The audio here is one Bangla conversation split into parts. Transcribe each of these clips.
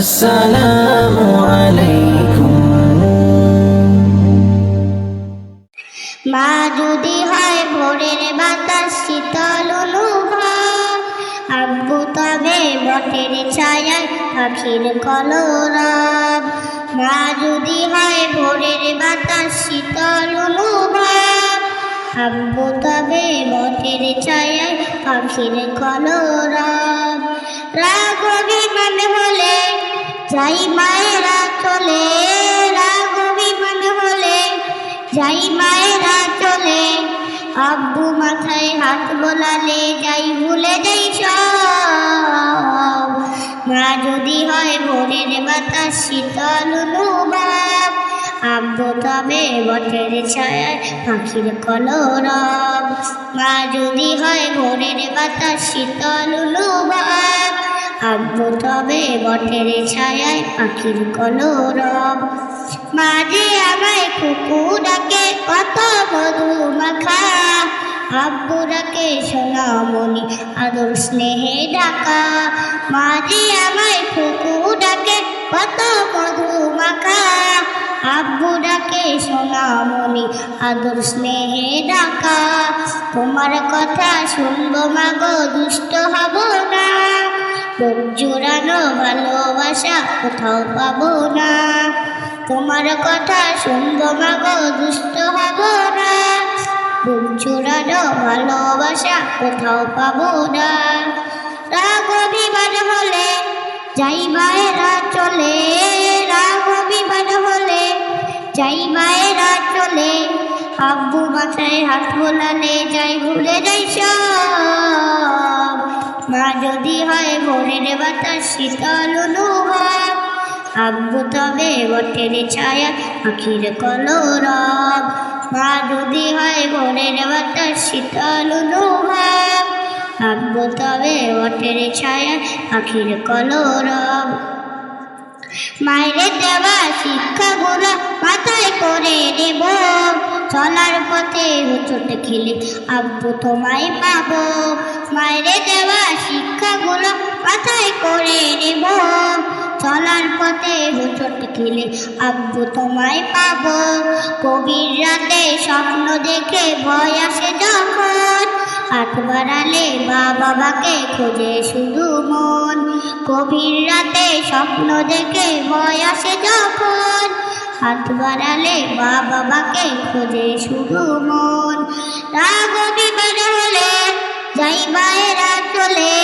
আসসালামু আলাইকুম। মা যদি হয় ভোরের বাতাস শীতল অনুভব, আব্বু তবে বটের ছায়ায় পাখির কলরব। মা যদি হয় ভোরের বাতাস শীতল অনুভব, আব্বু তবে বটের ছায়ায় পাখির কলরব। রাগ অভিমান হলে যাই মায়েরা চলে, রাগ অভিমান হলে যাই মায়েরা চলে, আব্বু মাথায় হাত বোলালে যাই ভুলে যাই সব। মা যদি হয় ভোরের বাতাস শীতল অনুভব, আব্বু তবে বটের ছায়ায় পাখির কলরব। মা যদি হয় ভোরের বাতাস শীতল অনুভব, আব্বু তবে বটের ছায়ায় পাখির কলরব। মা যে আমায় কুকু ডাকে কত মধু মাখা, আব্বু ডাকে সোনামণি আদর স্নেহে ঢাকা। মা যে আমায় কুকু ডাকে কত মধু মাখা, আব্বু ডাকে সোনামণি আদর স্নেহে ঢাকা। তোমার কথা শুনবো মাগো দুষ্ট হব না, বুক জোড়ানো ভালোবাসা কোথাও পাবো না। তোমার কথা শুনবো মাগো দুষ্ট হব না, বুক জোড়ানো ভালোবাসা কোথাও পাবো না। রাগ অভিমান হলে যাই মায়েরা চলে, রাগ অভিমান হলে যাই মায়েরা চলে, আব্বু মাথায় হাত বোলালে যাই ভুলে যাই সব। মা যদি হয় ভোরের বাতাস শীতল অনুভব, আব্বু তবে বটের ছায়া পাখির কলরব। মা যদি হয় ভোরের বাতাস শীতল অনুভব, আব্বু তবে বটের ছায়া পাখির কলরব। মায়ের দেওয়া শিক্ষাগুলো মাথায় করে নেব, চলার পথে হোঁচট খেলে আব্বু তোমায় পাবো। মায়ের দেওয়া শিক্ষাগুলো মাথায় করে নেব, চলার পথে হোঁচট খেলে আব্বু তোমায় পাবো। গভীর রাতে স্বপ্ন দেখে ভয় আসে যখন, হাত বাড়ালে মা বাবাকে খোঁজে শুধু মন। গভীর রাতে স্বপ্ন দেখে ভয় আসে যখন, হাত বাড়ালে মা বাবাকে খোঁজে শুধু মন। রাগ অভিমান হলে যাই মায়েরা চলে,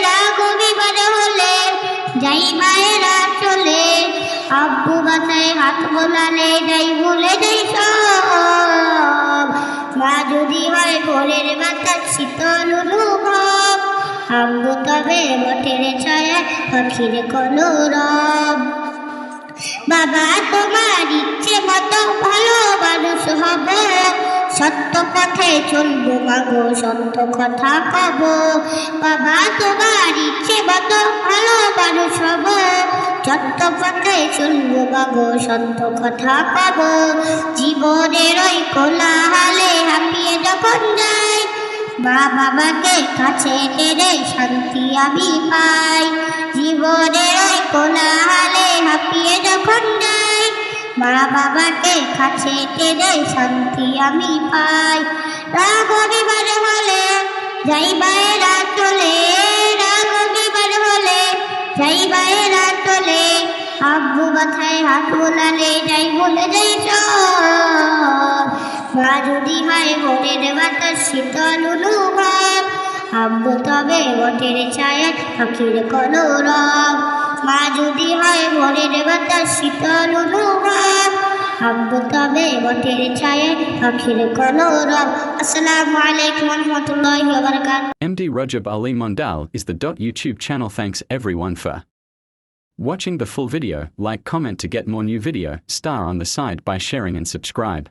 রাগ অভিমান হলে যাই মায়েরা চলে, আব্বু মাথায় হাত বোলালে যাই ভুলে যাই সব। মা যদি হয় ভোরের বাতাস শীতল অনুভব, আব্বু তবে বটের ছায়ায় পাখির কলরব। বাবা তোমার ইচ্ছে মতো ভালো মানুষ হব, সত্য পথে চলবো মাগো সত্য কথা কব। বাবা তোমার ইচ্ছে মতো ভালো মানুষ হব, সত্য পথে চলবো মাগো সত্য কথা কব। জীবনের ওই কোলাহলে হাঁপিয়ে যখন যাই, মা বাবাকে কাছে টেনে শান্তি আমি পাই। জীবনের ওই কোলাহলে হাঁপিয়ে যখন যাই, মা বাবাকে কাছে টেনে শান্তি আমি পাই। রাগ অভিমান হলে যাই মায়েরা চলে, রাগ অভিমান হলে যাই মায়েরা চলে, আব্বু মাথায় হাত বোলালে যাই ভুলে যাই সব। মা যদি হয় ভোরের বাতাস শীতল অনুভব, আব্বু তবে বটের ছায়ায় পাখির কলরব। মা যদি হয় ভোরের বাতাস শীতল অনুভব, আব্বু তবে বটের ছায়ায় পাখির কলরব। আসসালামু আলাইকুম ওয়া রাহমাতুল্লাহি ওয়া বারাকাতুহু। MD Rajab Ali Mondal is the .YouTube channel. Thanks everyone for watching the full video. Like, comment to get more new video, star on the side by sharing and subscribe.